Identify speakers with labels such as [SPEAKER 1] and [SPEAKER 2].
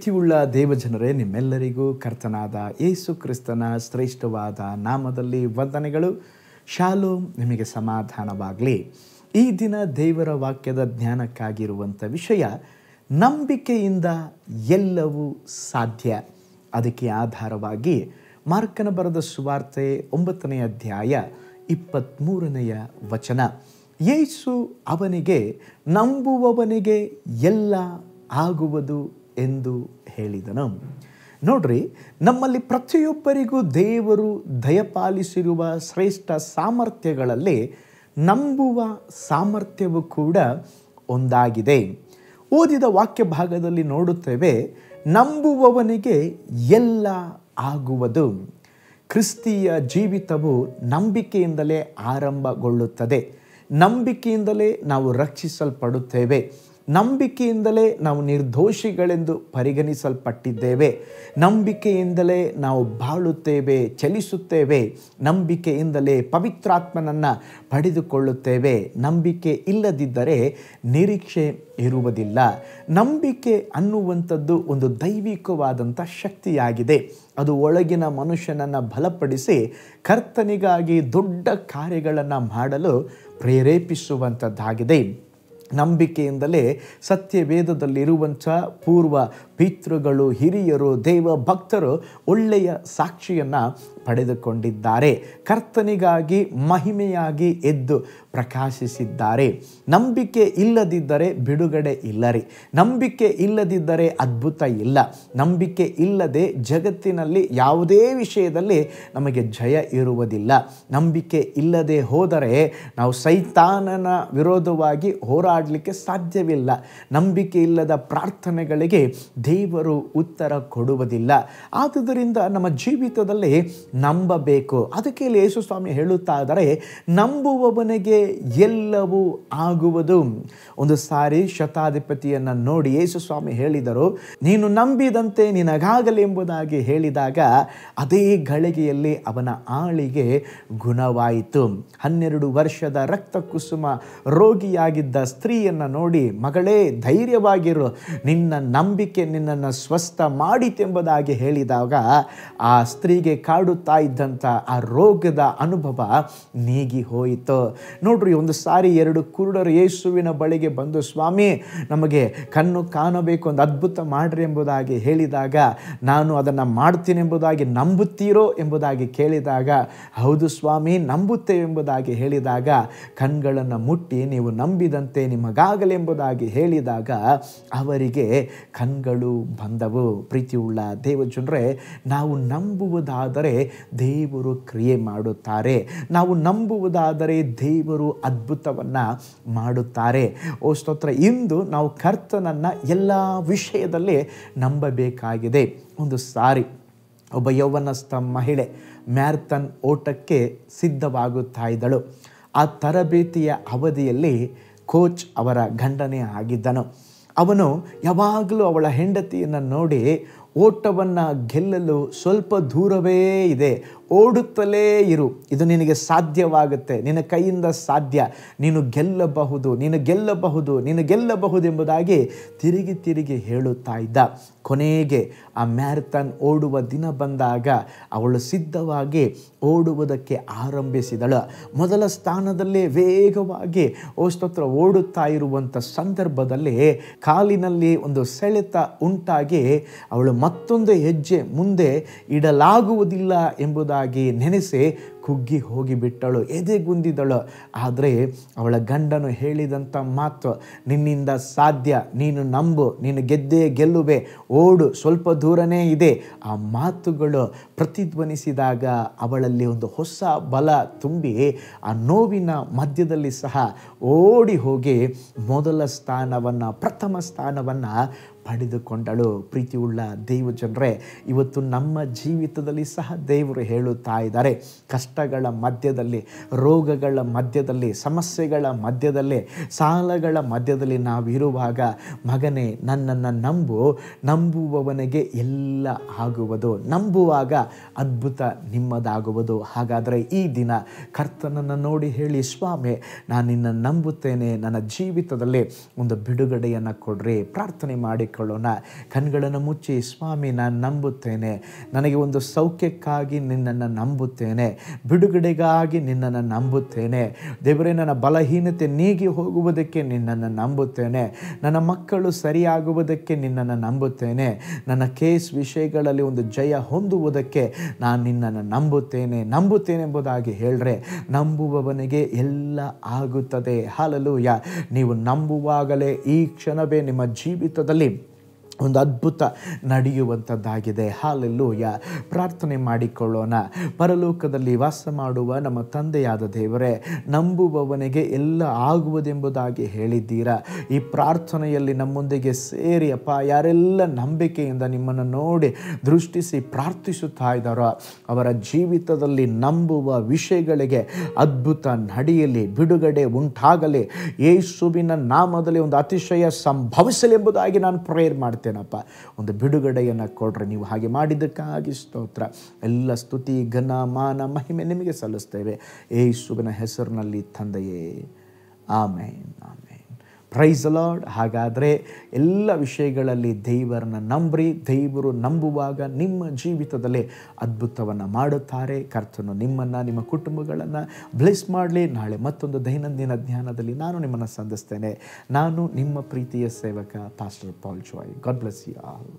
[SPEAKER 1] ಪ್ರೀತಿಯುಳ್ಳ ದೇವಜನರೇ, ನಿಮ್ಮೆಲ್ಲರಿಗೂ ಕರ್ತನಾದ ಯೇಸು ಕ್ರಿಸ್ತನ ಶ್ರೇಷ್ಠವಾದ ನಾಮದಲ್ಲಿ ವಂದನೆಗಳು. ಶಾಲೋಮ್, ನಿಮಗೆ ಸಮಾಧಾನವಾಗಲಿ. ಈ ದಿನ ದೇವರ ವಾಕ್ಯದ ಜ್ಞಾನಕ್ಕಾಗಿರುವಂಥ ವಿಷಯ, ನಂಬಿಕೆಯಿಂದ ಎಲ್ಲವೂ ಸಾಧ್ಯ. ಅದಕ್ಕೆ ಆಧಾರವಾಗಿ ಮಾರ್ಕನ ಬರೆದ ಸುವಾರ್ತೆ 9ನೇ ಅಧ್ಯಾಯ 23ನೆಯ ವಚನ. ಯೇಸು ಅವನಿಗೆ, ನಂಬುವವನಿಗೆ ಎಲ್ಲ ಆಗುವುದು ಎಂದು ಹೇಳಿದನು. ನೋಡ್ರಿ, ನಮ್ಮಲ್ಲಿ ಪ್ರತಿಯೊಬ್ಬರಿಗೂ ದೇವರು ದಯಪಾಲಿಸಿರುವ ಶ್ರೇಷ್ಠ ಸಾಮರ್ಥ್ಯಗಳಲ್ಲಿ ನಂಬುವ ಸಾಮರ್ಥ್ಯವು ಕೂಡ ಒಂದಾಗಿದೆ. ಓದಿದ ವಾಕ್ಯ ಭಾಗದಲ್ಲಿ ನೋಡುತ್ತೇವೆ, ನಂಬುವವನಿಗೆ ಎಲ್ಲ ಆಗುವುದು. ಕ್ರಿಸ್ತೀಯ ಜೀವಿತವು ನಂಬಿಕೆಯಿಂದಲೇ ಆರಂಭಗೊಳ್ಳುತ್ತದೆ. ನಂಬಿಕೆಯಿಂದಲೇ ನಾವು ರಕ್ಷಿಸಲ್ಪಡುತ್ತೇವೆ. ನಂಬಿಕೆಯಿಂದಲೇ ನಾವು ನಿರ್ದೋಷಿಗಳೆಂದು ಪರಿಗಣಿಸಲ್ಪಟ್ಟಿದ್ದೇವೆ. ನಂಬಿಕೆಯಿಂದಲೇ ನಾವು ಬಾಳುತ್ತೇವೆ, ಚಲಿಸುತ್ತೇವೆ. ನಂಬಿಕೆಯಿಂದಲೇ ಪವಿತ್ರಾತ್ಮನನ್ನು ಪಡೆದುಕೊಳ್ಳುತ್ತೇವೆ. ನಂಬಿಕೆ ಇಲ್ಲದಿದ್ದರೆ ನಿರೀಕ್ಷೆ ಇರುವುದಿಲ್ಲ. ನಂಬಿಕೆ ಅನ್ನುವಂಥದ್ದು ಒಂದು ದೈವಿಕವಾದಂಥ ಶಕ್ತಿಯಾಗಿದೆ. ಅದು ಒಳಗಿನ ಮನುಷ್ಯನನ್ನು ಬಲಪಡಿಸಿ ಕರ್ತನಿಗಾಗಿ ದೊಡ್ಡ ಕಾರ್ಯಗಳನ್ನು ಮಾಡಲು ಪ್ರೇರೇಪಿಸುವಂಥದ್ದಾಗಿದೆ. ನಂಬಿಕೆಯಿಂದಲೇ ಸತ್ಯವೇದದಲ್ಲಿರುವಂಥ ಪೂರ್ವ ಪಿತೃಗಳು, ಹಿರಿಯರು, ದೇವ ಭಕ್ತರು ಒಳ್ಳೆಯ ಸಾಕ್ಷಿಯನ್ನು ಪಡೆದುಕೊಂಡಿದ್ದಾರೆ. ಕರ್ತನಿಗಾಗಿ ಮಹಿಮೆಯಾಗಿ ಎದ್ದು ಪ್ರಕಾಶಿಸಿದ್ದಾರೆ. ನಂಬಿಕೆ ಇಲ್ಲದಿದ್ದರೆ ಬಿಡುಗಡೆ ಇಲ್ಲ ರೀ. ನಂಬಿಕೆ ಇಲ್ಲದಿದ್ದರೆ ಅದ್ಭುತ ಇಲ್ಲ. ನಂಬಿಕೆ ಇಲ್ಲದೆ ಜಗತ್ತಿನಲ್ಲಿ ಯಾವುದೇ ವಿಷಯದಲ್ಲಿ ನಮಗೆ ಜಯ ಇರುವುದಿಲ್ಲ. ನಂಬಿಕೆ ಇಲ್ಲದೆ ಹೋದರೆ ನಾವು ಸೈತಾನನ ವಿರೋಧವಾಗಿ ಹೋರಾಡಲಿಕ್ಕೆ ಸಾಧ್ಯವಿಲ್ಲ. ನಂಬಿಕೆ ಇಲ್ಲದ ಪ್ರಾರ್ಥನೆಗಳಿಗೆ ದೇವರು ಉತ್ತರ ಕೊಡುವುದಿಲ್ಲ. ಆದುದರಿಂದ ನಮ್ಮ ಜೀವಿತದಲ್ಲಿ ನಂಬಬೇಕು. ಅದಕ್ಕೆ ಯೇಸು ಸ್ವಾಮಿ ಹೇಳುತ್ತಾ ಇದ್ದಾರೆ, ನಂಬುವವನಿಗೆ ಎಲ್ಲವೂ ಆಗುವುದು. ಒಂದು ಸಾರಿ ಶತಾಧಿಪತಿಯನ್ನು ನೋಡಿ ಯೇಸು ಸ್ವಾಮಿ ಹೇಳಿದರು, ನೀನು ನಂಬಿದಂತೆ ನಿನಗಾಗಲಿ ಎಂಬುದಾಗಿ ಹೇಳಿದಾಗ ಅದೇ ಗಳಿಗೆಯಲ್ಲಿ ಅವನ ಆಳಿಗೆ ಗುಣವಾಯಿತು. 12 ವರ್ಷದ ರಕ್ತ ಕುಸುಮ ರೋಗಿಯಾಗಿದ್ದ ಸ್ತ್ರೀಯನ್ನು ನೋಡಿ, ಮಗಳೇ ಧೈರ್ಯವಾಗಿರು, ನಿನ್ನ ನಂಬಿಕೆ ನಿನ್ನನ್ನು ಸ್ವಸ್ಥ ಮಾಡಿತೆಂಬುದಾಗಿ ಹೇಳಿದಾಗ ಆ ಸ್ತ್ರೀಗೆ ಕಾಡುತ್ತಾ ಇದ್ದಂಥ ಆ ರೋಗದ ಅನುಭವ ನೀಗಿ ಹೋಯಿತು. ನೋಡ್ರಿ, ಒಂದು ಸಾರಿ 2 ಕುರುಡರು ಯೇಸುವಿನ ಬಳಿಗೆ ಬಂದು, ಸ್ವಾಮಿ ನಮಗೆ ಕಣ್ಣು ಕಾಣಬೇಕು, ಒಂದು ಅದ್ಭುತ ಮಾಡ್ರಿ ಎಂಬುದಾಗಿ ಹೇಳಿದಾಗ, ನಾನು ಅದನ್ನು ಮಾಡ್ತೀನಿ ಎಂಬುದಾಗಿ ನಂಬುತ್ತೀರೋ ಎಂಬುದಾಗಿ ಕೇಳಿದಾಗ, ಹೌದು ಸ್ವಾಮಿ ನಂಬುತ್ತೇವೆ ಎಂಬುದಾಗಿ ಹೇಳಿದಾಗ, ಕಣ್ಗಳನ್ನು ಮುಟ್ಟಿ ನೀವು ನಂಬಿದಂತೆ ನಿಮಗಾಗಲಿ ಎಂಬುದಾಗಿ ಹೇಳಿದಾಗ ಅವರಿಗೆ ಕಣ್ಗಳು ಬಂದವು. ಪ್ರೀತಿಯುಳ್ಳ ದೇವಜನರೇ, ನಾವು ನಂಬುವುದಾದರೆ ದೇವರು ಕ್ರಿಯೆ ಮಾಡುತ್ತಾರೆ. ನಾವು ನಂಬುವುದಾದರೆ ದೇವರು ಅದ್ಭುತವನ್ನು ಮಾಡುತ್ತಾರೆ. ಓ ಸ್ತೋತ್ರ. ಇಂದು ನಾವು ಕರ್ತನನ್ನು ಎಲ್ಲ ವಿಷಯದಲ್ಲಿ ನಂಬಬೇಕಾಗಿದೆ. ಒಂದು ಸಾರಿ ಒಬ್ಬ ಯೌವನಸ್ಥ ಮಹಿಳೆ ಮ್ಯಾರಥಾನ್ ಓಟಕ್ಕೆ ಸಿದ್ಧವಾಗುತ್ತಾ ಇದ್ದಳು. ಆ ತರಬೇತಿಯ ಅವಧಿಯಲ್ಲಿ ಕೋಚ್ ಅವರ ಗಂಡನೇ ಆಗಿದ್ದನು. ಅವನು ಯಾವಾಗಲೂ ಅವಳ ಹೆಂಡತಿಯನ್ನು ನೋಡಿ, ಓಟವನ್ನು ಗೆಲ್ಲಲು ಸ್ವಲ್ಪ ದೂರವೇ ಇದೆ, ಓಡುತ್ತಲೇ ಇರು, ಇದು ನಿನಗೆ ಸಾಧ್ಯವಾಗುತ್ತೆ, ನಿನ್ನ ಕೈಯಿಂದ ಸಾಧ್ಯ, ನೀನು ಗೆಲ್ಲಬಹುದು, ನೀನು ಗೆಲ್ಲಬಹುದು, ನೀನು ಗೆಲ್ಲಬಹುದು ಎಂಬುದಾಗಿ ತಿರುಗಿ ತಿರುಗಿ ಹೇಳುತ್ತಾ ಇದ್ದ. ಕೊನೆಗೆ ಆ ಮ್ಯಾರಥಾನ್ ಓಡುವ ದಿನ ಬಂದಾಗ ಅವಳು ಸಿದ್ಧವಾಗಿ ಓಡುವುದಕ್ಕೆ ಆರಂಭಿಸಿದಳು. ಮೊದಲ ಸ್ಥಾನದಲ್ಲೇ ವೇಗವಾಗಿ ಸ್ತೋತ್ರ ಓಡುತ್ತಾ ಇರುವಂಥ ಸಂದರ್ಭದಲ್ಲಿ ಕಾಲಿನಲ್ಲಿ ಒಂದು ಸೆಳೆತ ಉಂಟಾಗಿ ಅವಳು ಮತ್ತೊಂದು ಹೆಜ್ಜೆ ಮುಂದೆ ಇಡಲಾಗುವುದಿಲ್ಲ ಎಂಬುದಾಗಿ ನೆನೆಸಿ ಕುಗ್ಗಿ ಹೋಗಿಬಿಟ್ಟಳು, ಎದೆಗುಂದಿದಳು. ಆದರೆ ಅವಳ ಗಂಡನು ಹೇಳಿದಂಥ ಮಾತು, ನಿನ್ನಿಂದ ಸಾಧ್ಯ, ನೀನು ನಂಬು, ನೀನು ಗೆದ್ದೇ ಗೆಲ್ಲುವೆ, ಓಡು, ಸ್ವಲ್ಪ ದೂರನೇ ಇದೆ. ಆ ಮಾತುಗಳು ಪ್ರತಿಧ್ವನಿಸಿದಾಗ ಅವಳಲ್ಲಿ ಒಂದು ಹೊಸ ಬಲ ತುಂಬಿ ಆ ನೋವಿನ ಮಧ್ಯದಲ್ಲಿ ಸಹ ಓಡಿ ಹೋಗಿ ಮೊದಲ ಸ್ಥಾನವನ್ನು, ಪ್ರಥಮ ಸ್ಥಾನವನ್ನು ಪಡೆದುಕೊಂಡಳು. ಪ್ರೀತಿಯುಳ್ಳ ದೇವಜನರೇ, ಇವತ್ತು ನಮ್ಮ ಜೀವಿತದಲ್ಲಿ ಸಹ ದೇವರು ಹೇಳುತ್ತಾ ಇದ್ದಾರೆ, ಕಷ್ಟ ನಷ್ಟಗಳ ಮಧ್ಯದಲ್ಲಿ, ರೋಗಗಳ ಮಧ್ಯದಲ್ಲಿ, ಸಮಸ್ಯೆಗಳ ಮಧ್ಯದಲ್ಲಿ, ಸಾಲಗಳ ಮಧ್ಯದಲ್ಲಿ ನಾವಿರುವಾಗ, ಮಗನೇ ನನ್ನನ್ನು ನಂಬುವವನಿಗೆ ಎಲ್ಲ ಆಗುವುದು. ನಂಬುವಾಗ ಅದ್ಭುತ ನಿಮ್ಮದಾಗುವುದು. ಹಾಗಾದರೆ ಈ ದಿನ ಕರ್ತನನ್ನು ನೋಡಿ ಹೇಳಿ, ಸ್ವಾಮಿ ನಾನು ನಿನ್ನನ್ನು ನಂಬುತ್ತೇನೆ, ನನ್ನ ಜೀವಿತದಲ್ಲಿ ಒಂದು ಬಿಡುಗಡೆಯನ್ನು ಕೊಡ್ರಿ. ಪ್ರಾರ್ಥನೆ ಮಾಡಿಕೊಳ್ಳೋಣ. ಕಣ್ಗಳನ್ನು ಮುಚ್ಚಿ, ಸ್ವಾಮಿ ನಾನು ನಂಬುತ್ತೇನೆ, ನನಗೆ ಒಂದು ಸೌಖ್ಯಕ್ಕಾಗಿ ನಿನ್ನನ್ನು ನಂಬುತ್ತೇನೆ, ಬಿಡುಗಡೆಗಾಗಿ ನಿನ್ನನ್ನು ನಂಬುತ್ತೇನೆ. ದೇವರೇ, ನನ್ನ ಬಲಹೀನತೆ ನೀಗಿ ಹೋಗುವುದಕ್ಕೆ ನಿನ್ನನ್ನು ನಂಬುತ್ತೇನೆ, ನನ್ನ ಮಕ್ಕಳು ಸರಿಯಾಗುವುದಕ್ಕೆ ನಿನ್ನನ್ನು ನಂಬುತ್ತೇನೆ, ನನ್ನ ಕೇಸ್ ವಿಷಯಗಳಲ್ಲಿ ಒಂದು ಜಯ ಹೊಂದುವುದಕ್ಕೆ ನಾನು ನಿನ್ನನ್ನು ನಂಬುತ್ತೇನೆ ಎಂಬುದಾಗಿ ಹೇಳ್ರೆ, ನಂಬುವವನಿಗೆ ಎಲ್ಲ ಆಗುತ್ತದೆ. ಹಲ್ಲೆಲೂಯಾ. ನೀವು ನಂಬುವಾಗಲೇ ಈ ಕ್ಷಣವೇ ನಿಮ್ಮ ಜೀವಿತದಲ್ಲಿ ಒಂದು ಅದ್ಭುತ ನಡೆಯುವಂಥದ್ದಾಗಿದೆ. ಹಲ್ಲೆಲೂಯಾ. ಪ್ರಾರ್ಥನೆ ಮಾಡಿಕೊಳ್ಳೋಣ. ಪರಲೋಕದಲ್ಲಿ ವಾಸ ಮಾಡುವ ನಮ್ಮ ತಂದೆಯಾದ ದೇವರೇ, ನಂಬುವವನಿಗೆ ಎಲ್ಲ ಆಗುವುದೆಂಬುದಾಗಿ ಹೇಳಿದ್ದೀರಾ. ಈ ಪ್ರಾರ್ಥನೆಯಲ್ಲಿ ನಮ್ಮೊಂದಿಗೆ ಸೇರಿ ಅಪ್ಪ, ಯಾರೆಲ್ಲ ನಂಬಿಕೆಯಿಂದ ನಿಮ್ಮನ್ನು ನೋಡಿ ದೃಷ್ಟಿಸಿ ಪ್ರಾರ್ಥಿಸುತ್ತಾ ಇದ್ದಾರೋ ಅವರ ಜೀವಿತದಲ್ಲಿ ನಂಬುವ ವಿಷಯಗಳಿಗೆ ಅದ್ಭುತ ನಡೆಯಲಿ, ಬಿಡುಗಡೆ ಉಂಟಾಗಲಿ, ಯೇಸುವಿನ ನಾಮದಲ್ಲಿ ಒಂದು ಅತಿಶಯ ಸಂಭವಿಸಲಿ ಎಂಬುದಾಗಿ ನಾನು ಪ್ರೇಯರ್ ಮಾಡ್ತೇನೆ. ಒಂದು ಬಿಡುಗಡೆಯನ್ನು ಕೊಡ್ರಿ. ನೀವು ಹಾಗೆ ಮಾಡಿದ್ದಕ್ಕಾಗಿ ಸ್ತೋತ್ರ. ಎಲ್ಲ ಸ್ತುತಿ, ಘನ, ಮಾನ, ಮಹಿಮೆ ನಿಮಗೆ ಸಲ್ಲಿಸ್ತೇವೆ ಯೇಸುವಿನ ಹೆಸರಿನಲ್ಲಿ ತಂದೆಯೇ, ಆಮೇನ್, ಆಮೇನ್. Praise the Lord. ಹಾಗಾದರೆ ಎಲ್ಲ ವಿಷಯಗಳಲ್ಲಿ ದೇವರನ್ನು ನಂಬ್ರಿ. ದೇವರು ನಂಬುವಾಗ ನಿಮ್ಮ ಜೀವಿತದಲ್ಲಿ ಅದ್ಭುತವನ್ನು ಮಾಡುತ್ತಾರೆ. ಕರ್ತನು ನಿಮ್ಮನ್ನು, ನಿಮ್ಮ ಕುಟುಂಬಗಳನ್ನು ಬ್ಲೆಸ್ ಮಾಡಲಿ. ನಾಳೆ ಮತ್ತೊಂದು ದೈನಂದಿನ ಧ್ಯಾನದಲ್ಲಿ ನಾನು ನಿಮ್ಮನ್ನು ಸಂಧಿಸ್ತೇನೆ. ನಾನು ನಿಮ್ಮ ಪ್ರೀತಿಯ ಸೇವಕ pastor Paul Joy. God bless you all.